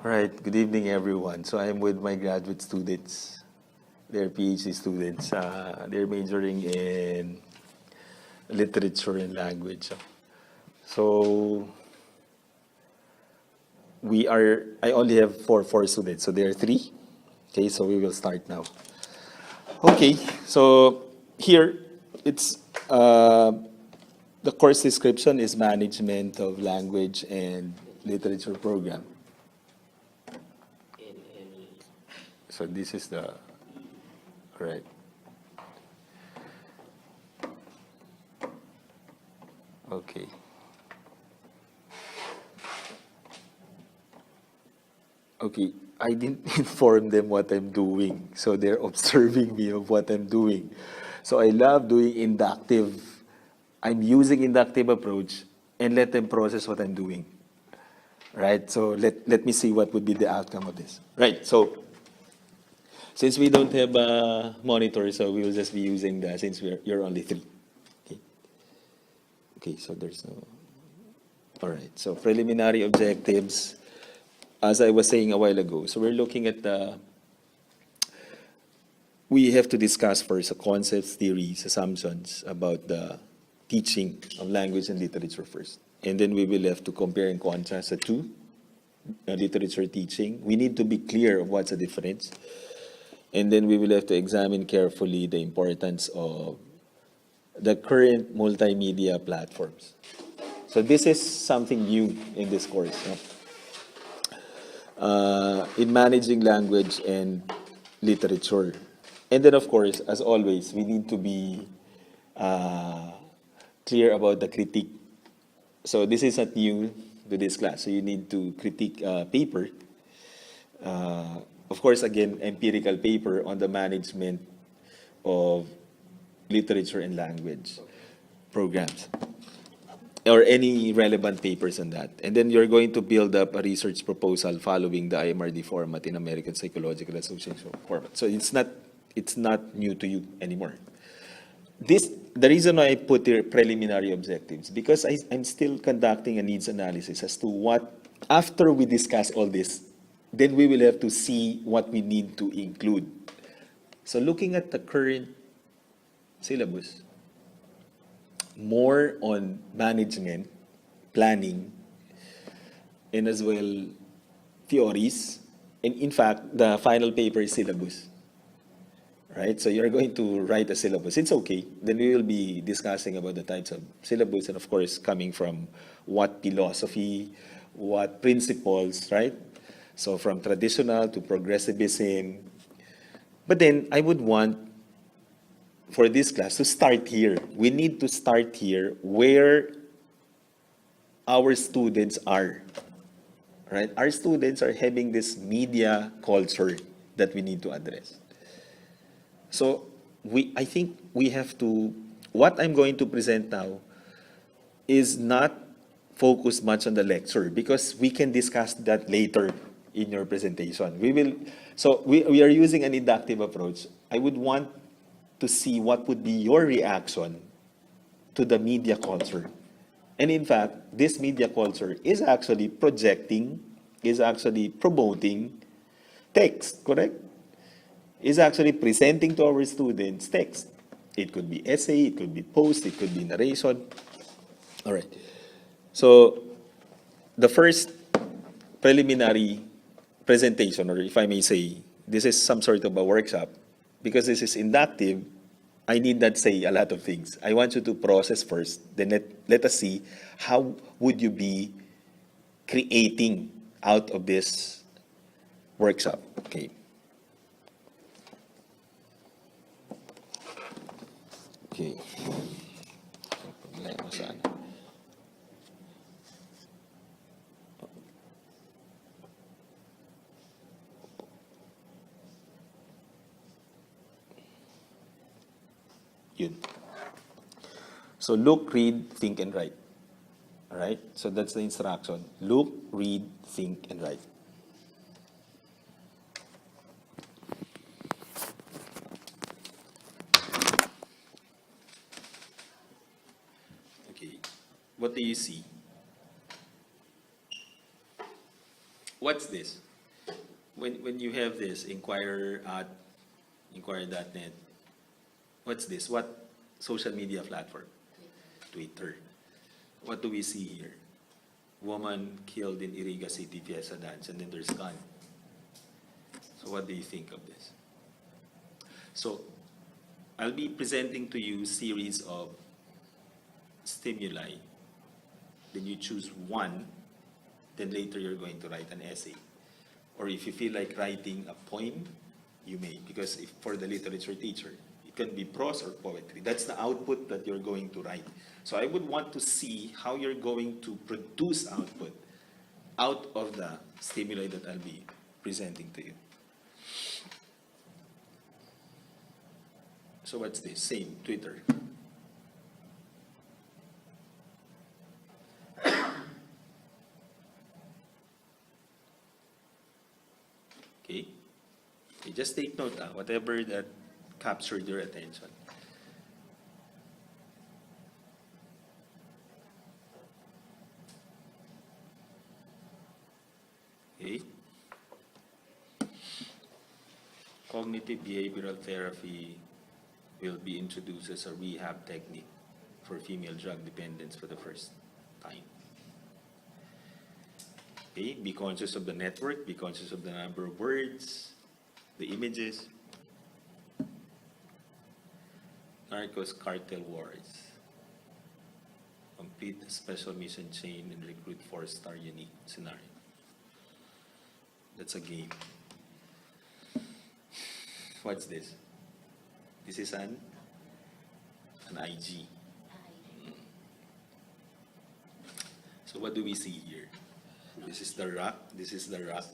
All right, good evening, everyone. So I'm with my graduate students. They're PhD students. They're majoring in literature and language. So I only have four students, so there are three. Okay, so we will start now. Okay, so here it's the course description is Management of Language and Literature Program. So this is the correct. Okay. Okay, I didn't inform them what I'm doing, so they're observing me of what I'm doing. So I love doing inductive. I'm using inductive approach and let them process what I'm doing. Right? So let me see what would be the outcome of this. Right. So since we don't have a monitor, so we will just be using since you're only three. Okay. Okay, so there's no. All right. So preliminary objectives, as I was saying a while ago. So we're looking at we have to discuss first the concepts, theories, assumptions about the teaching of language and literature first. And then we will have to compare and contrast the two, literature teaching. We need to be clear of what's the difference. And then we will have to examine carefully the importance of the current multimedia platforms. So this is something new in this course. In managing language and literature. And then, of course, as always, we need to be clear about the critique. So this is not new to this class. So you need to critique paper. Of course, again, empirical paper on the management of literature and language programs or any relevant papers on that. And then you're going to build up a research proposal following the IMRD format in American Psychological Association format. So it's not new to you anymore. The reason why I put the preliminary objectives, because I'm still conducting a needs analysis as to what, after we discuss all this, then we will have to see what we need to include. So looking at the current syllabus, more on management, planning, and as well theories, and in fact, the final paper is syllabus. Right? So you're going to write a syllabus. It's okay. Then we will be discussing about the types of syllabus and of course coming from what philosophy, what principles, right? So from traditional to progressivism. But then I would want for this class to start here. We need to start here where our students are. Right? Our students are having this media culture that we need to address. So I think we have to, what I'm going to present now is not focused much on the lecture because we can discuss that later in your presentation. We are using an inductive approach. I would want to see what would be your reaction to the media culture. And in fact, this media culture is actually projecting, is actually promoting text, correct? Is actually presenting to our students text. It could be essay, it could be post, it could be narration. All right. So the first preliminary presentation, or if I may say, this is some sort of a workshop. Because this is inductive, I need not say a lot of things. I want you to process first, then let us see how would you be creating out of this workshop. Okay. Okay. Problema sana. Yun. So look, read, think, and write. All right? So that's the instruction. Look, read, think, and write. What do you see? What's this? when you have this inquirer at inquirer.net, what's this? What social media platform? Twitter. What do we see here? Woman killed in Iriga City Fiesta Dance, and then there's gun. So what do you think of this? So I'll be presenting to you series of stimuli. Then you choose one, then later you're going to write an essay. Or if you feel like writing a poem, you may, because if for the literature teacher, it can be prose or poetry. That's the output that you're going to write. So I would want to see how you're going to produce output out of the stimuli that I'll be presenting to you. So what's this? Same, Twitter. Okay? Okay, just take note, whatever that captured your attention. Okay? Cognitive behavioral therapy will be introduced as a rehab technique for female drug dependence for the first time. Okay, be conscious of the network, be conscious of the number of words, the images. Narcos cartel wars. Complete the special mission chain and recruit 4-star unique scenario. That's a game. What's this? This is an IG. So what do we see here? This is the rock. This is the rock.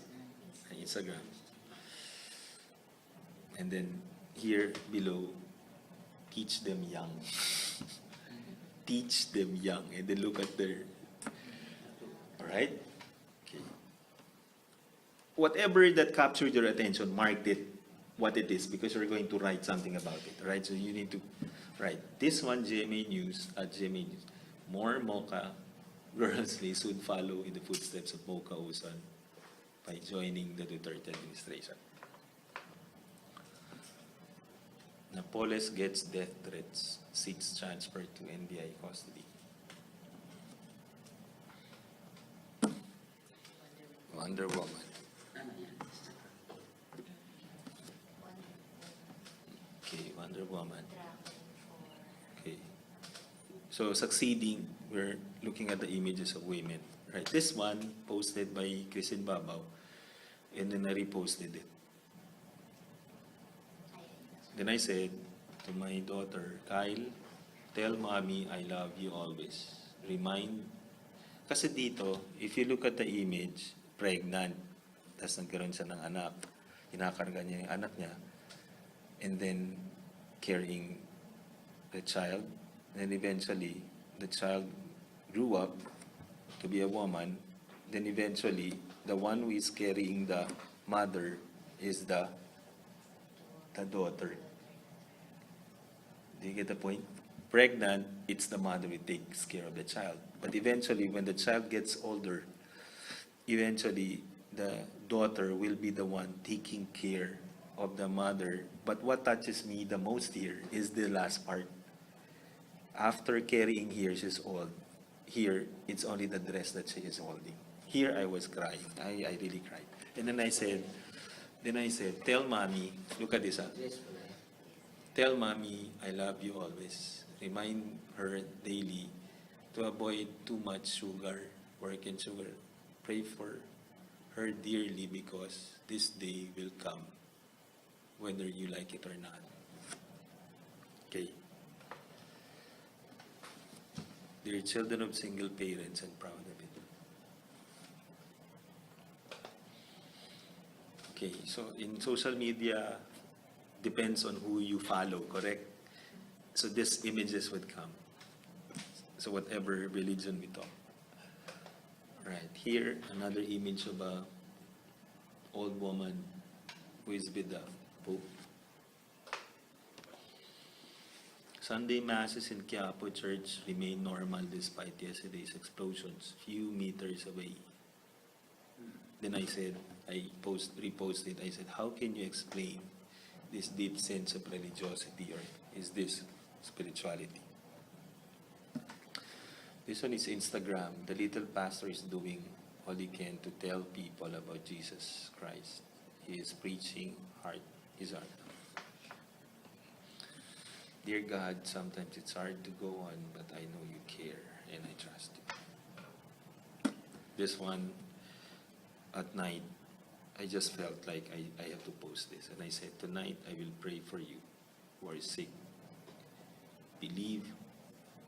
Instagram. And then here below, teach them young. Teach them young. And then look at their. All right? Okay. Whatever that captured your attention, mark it what it is, because you're going to write something about it, right? So you need to write this one, GMA News, at GMA News. More Mocha girls should follow in the footsteps of Mocha Usan by joining the Duterte administration. Napoles gets death threats, seeks transfer to NBI custody. Wonder Woman. Okay, Wonder Woman. Okay. So succeeding, we're looking at the images of women. Right. This one posted by Christine Babaw, and then I reposted it. Then I said to my daughter, Kyle, tell mommy I love you always. Remind, kasi dito, if you look at the image, pregnant, tapos nagkaroon siya ng anak, kinakarga niya yung anak niya, and then carrying the child, and eventually the child grew up to be a woman, then eventually the one who is carrying the mother is the daughter. Do you get the point? Pregnant, it's the mother who takes care of the child. But eventually, when the child gets older, eventually the daughter will be the one taking care of the mother. But what touches me the most here is the last part. After carrying here, she's old. Here, it's only the dress that she is holding. Here, I was crying. I really cried. And then I said, tell mommy, look at this. Tell mommy I love you always. Remind her daily to avoid too much sugar, work and sugar. Pray for her dearly because this day will come, whether you like it or not. Okay. Dear children of single parents and proud of it. Okay, so in social media, depends on who you follow, correct? So these images would come. So whatever religion we talk. Right, here, another image of a old woman who is with the Pope. Sunday masses in Quiapo Church remain normal despite yesterday's explosions, few meters away. Then I said, I reposted. I said, how can you explain this deep sense of religiosity, or is this spirituality? This one is Instagram. The little pastor is doing all he can to tell people about Jesus Christ. He is preaching his heart. Dear God, sometimes it's hard to go on, but I know you care and I trust you. This one, at night, I just felt like I have to post this. And I said, tonight I will pray for you who are sick. Believe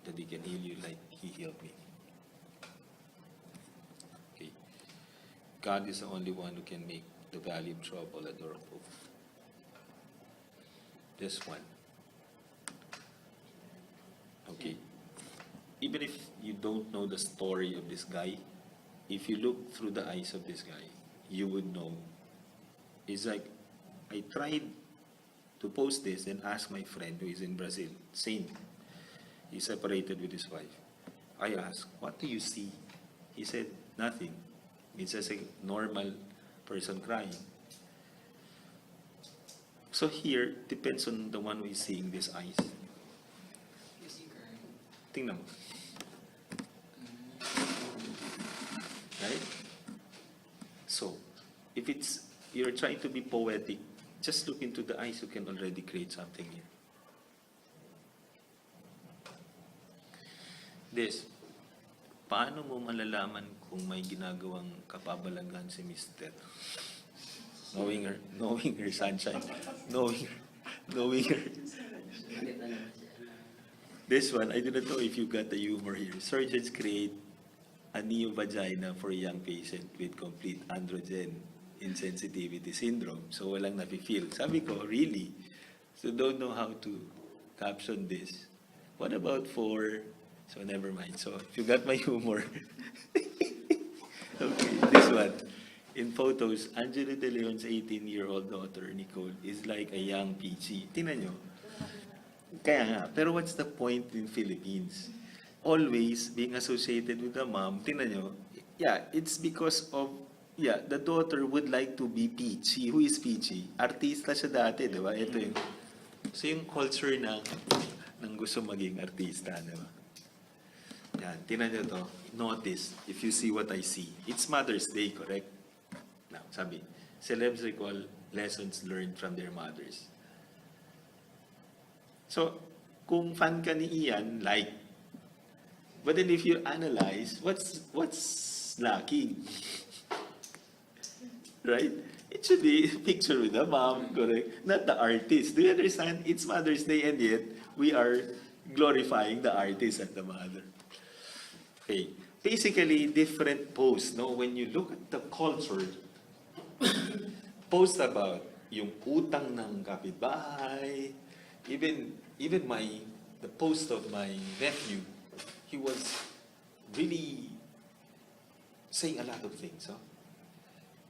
that he can heal you like he healed me. Okay. God is the only one who can make the valley of trouble a door of hope. This one. Okay. Even if you don't know the story of this guy, if you look through the eyes of this guy, you would know. It's like, I tried to post this and ask my friend who is in Brazil, same. He's separated with his wife. I asked, what do you see? He said, nothing. It's just a normal person crying. So here, depends on the one who is seeing these eyes. Tingnan mo. Right? So, if you're trying to be poetic, just look into the eyes, you can already create something here. This, paano mo malalaman kung may ginagawang kapabalangan si Mister? Knowing her sunshine, knowing her. This one, I do not know if you got the humor here. Surgeons create a neo-vagina for a young patient with complete androgen insensitivity syndrome. So walang nafe-feel. Sabi ko, really? So don't know how to caption this. What about so never mind. So if you got my humor. Okay, this one. In photos, Angelo De Leon's 18-year-old daughter, Nicole, is like a young peachy. Tingnan nyo. Kaya nga, pero what's the point in Philippines? Always being associated with the mom, tingnan nyo, it's because of, the daughter would like to be peachy. Who is peachy? Artista siya dati, di ba? Ito yung, so yung culture ng gusto maging artista, di ba? Yan, tingnan nyo to. Notice, if you see what I see. It's Mother's Day, correct? Now, sabi, celebs recall lessons learned from their mothers. So, kung fan ka ni Ian, like. But then if you analyze, what's lacking? Right? It should be a picture with the mom, correct? Not the artist. Do you understand? It's Mother's Day and yet we are glorifying the artist and the mother. Okay. Basically, different posts, no? When you look at the culture, post about yung utang ng kapitbahay, even the post of my nephew, he was really saying a lot of things.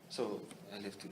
So I left it.